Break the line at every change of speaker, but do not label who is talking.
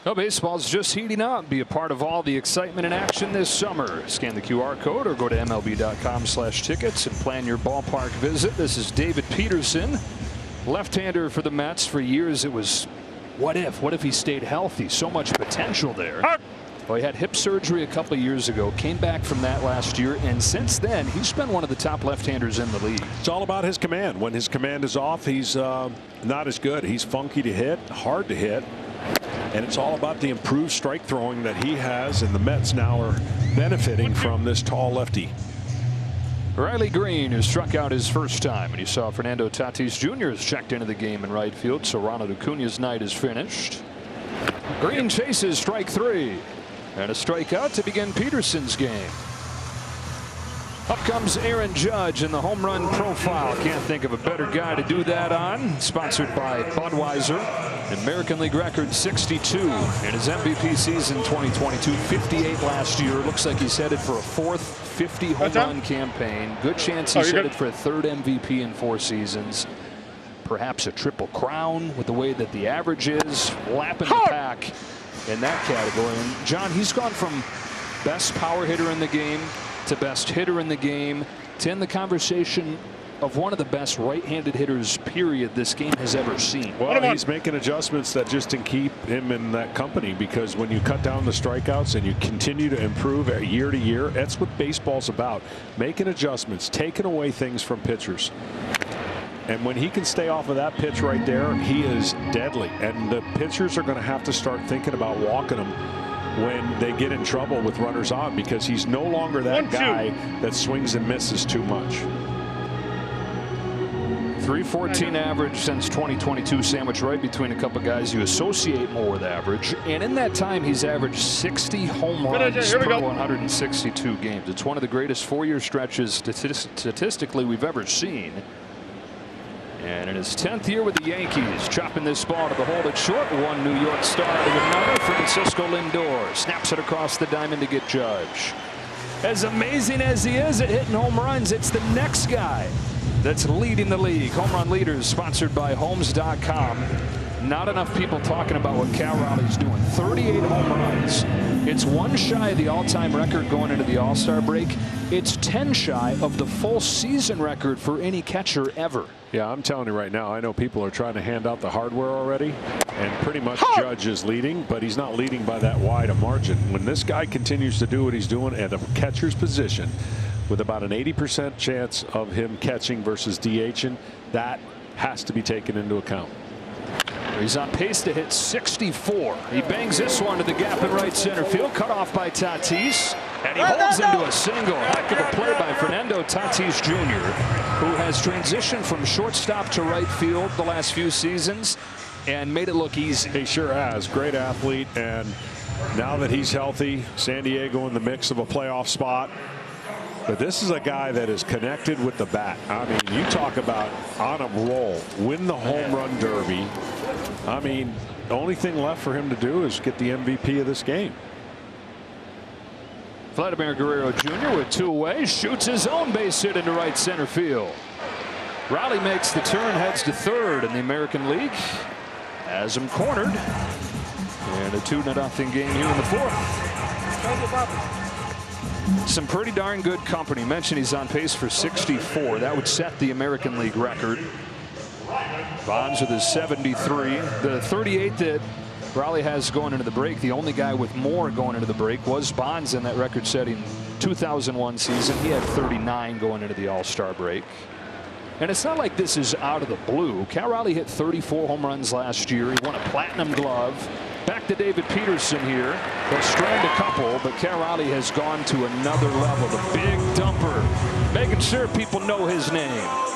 Well, baseball's just heating up. Be a part of all the excitement and action this summer. Scan the QR code or go to MLB.com/tickets and plan your ballpark visit. This is David Peterson, left-hander for the Mets. For years it was, what if? What if he stayed healthy? So much potential there. Well, he had hip surgery a couple of years ago, came back from that last year, and since then he's been one of the top left-handers in the league.
It's all about his command. When his command is off, he's not as good. He's funky to hit, hard to hit. And it's all about the improved strike throwing that he has, and the Mets now are benefiting from this tall lefty.
Riley Green, who struck out his first time, and you saw Fernando Tatis Jr. has checked into the game in right field, so Ronald Acuña's night is finished. Green chases strike three, and a strikeout to begin Peterson's game. Up comes Aaron Judge in the home run profile. Can't think of a better guy to do that on. Sponsored by Budweiser. American League record 62 in his MVP season 2022. 58 last year. Looks like he's headed for a fourth 50 home run campaign. Good chance he's headed for a third MVP in 4 seasons. Perhaps a triple crown with the way that the average is. Lapping the pack in that category. And John, he's gone from best power hitter in the game to best hitter in the game to in the conversation of one of the best right-handed hitters period this game has ever seen.
Well, he's making adjustments that just to keep him in that company, because when you cut down the strikeouts and you continue to improve year to year, that's what baseball's about. Making adjustments, taking away things from pitchers. And when he can stay off of that pitch right there, he is deadly. And the pitchers are going to have to start thinking about walking him when they get in trouble with runners on, because he's no longer that guy that swings and misses too much.
314 average since 2022, sandwiched right between a couple guys you associate more with average. And in that time, he's averaged 60 home runs per 162 games. It's one of the greatest 4-year stretches statistically we've ever seen. And in his 10th year with the Yankees, chopping this ball to the hole at short. One New York star to another. Francisco Lindor snaps it across the diamond to get Judge. As amazing as he is at hitting home runs, it's the next guy that's leading the league. Home run leaders sponsored by Homes.com. Not enough people talking about what Cal Raleigh's doing. 38 home runs. It's 1 shy of the all-time record going into the All-Star break. It's 10 shy of the full season record for any catcher ever.
Yeah, I'm telling you right now, I know people are trying to hand out the hardware already, and pretty much Judge is leading, but he's not leading by that wide a margin. When this guy continues to do what he's doing at a catcher's position, with about an 80% chance of him catching versus DHing, that has to be taken into account.
He's on pace to hit 64. He bangs this one to the gap in right center field, cut off by Tatis, and he holds into a single. Heck of a play by Fernando Tatis Jr., who has transitioned from shortstop to right field the last few seasons and made it look easy.
He sure has. Great athlete, and now that he's healthy, San Diego in the mix of a playoff spot. But this is a guy that is connected with the bat. I mean, you talk about on a roll, win the home run derby. I mean, the only thing left for him to do is get the MVP of this game.
Vladimir Guerrero Jr. with 2 away, shoots his own base hit into right center field. Raleigh makes the turn, heads to third in the American League. Has him cornered. And a 2-0 game here in the 4th. Some pretty darn good company. Mentioned he's on pace for 64. That would set the American League record. Bonds with his 73. The 38 that Raleigh has going into the break, the only guy with more going into the break was Bonds in that record-setting 2001 season. He had 39 going into the All-Star break. And it's not like this is out of the blue. Cal Raleigh hit 34 home runs last year. He won a platinum glove. Back to David Peterson here. He'll strand a couple, but Cal Raleigh has gone to another level. The big dumper, making sure people know his name.